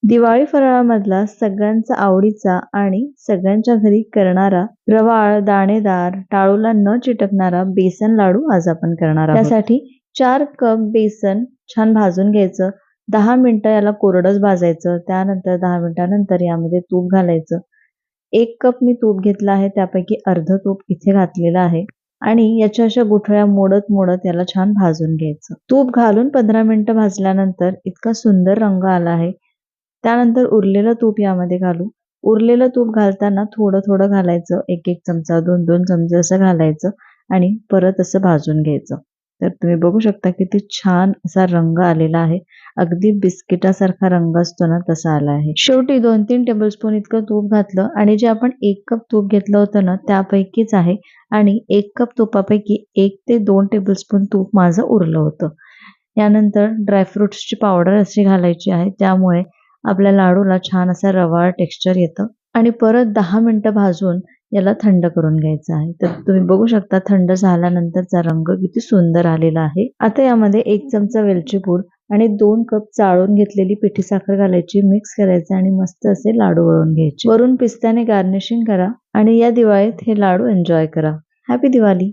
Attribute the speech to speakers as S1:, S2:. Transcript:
S1: दिवाळी फराळामधला सगळ्यांचा आवडीचा आणि सगळ्यांच्या घरी करणारा रवाळ, दाणेदार, टाळूला न चिटकणारा बेसन लाडू आज आपण करणार आहोत. त्यासाठी 4 कप बेसन छान भाजून घ्यायचं. 10 मिनिटं याला कोरडंच भाजायचं. त्यानंतर 10 मिनिटानंतर यामध्ये तूप घालायचं. 1 कप मी तूप घेतलं आहे, त्यापैकी अर्ध तूप इथे घातलेलं आहे आणि याच्या अशा गुठळ्या मोडत मोडत याला छान भाजून घ्यायचं. तूप घालून 15 मिनिटं भाजल्यानंतर इतका सुंदर रंग आला आहे. त्यानंतर उरलेलं तूप यामध्ये घालू. उरलेलं तूप घालताना थोडं थोडं घालायचं. 1-1 चमचा, 2-2 चमचे असं घालायचं आणि परत असं भाजून घ्यायचं. तर तुम्ही बघू शकता किती छान असा रंग आलेला आहे. अगदी बिस्किटासारखा रंग असतो ना, तसा आला आहे. शेवटी 2-3 टेबलस्पून इतकं तूप घातलं आणि जे आपण 1 कप तूप घेतलं होतं ना, त्यापैकीच आहे आणि 1 कप तुपापैकी 1 ते 2 टेबलस्पून तूप माझं उरलं होतं. यानंतर ड्रायफ्रुट्सची पावडर अशी घालायची आहे, त्यामुळे आपल्या लाडूला छान असा रवाळ टेक्स्चर येतं आणि परत 10 मिनिटं भाजून याला थंड करून घ्यायचं आहे. तर तुम्ही बघू शकता थंड झाल्यानंतरचा रंग किती सुंदर आलेला आहे. आता यामध्ये 1 चमचा वेलची पूड आणि 2 कप चाळून घेतलेली पिठी साखर घालायची, मिक्स करायचं आणि मस्त असे लाडू वळून घ्यायचे. वरून पिस्त्याने गार्निशिंग करा आणि या दिवाळीत हे लाडू एन्जॉय करा. हॅपी दिवाळी!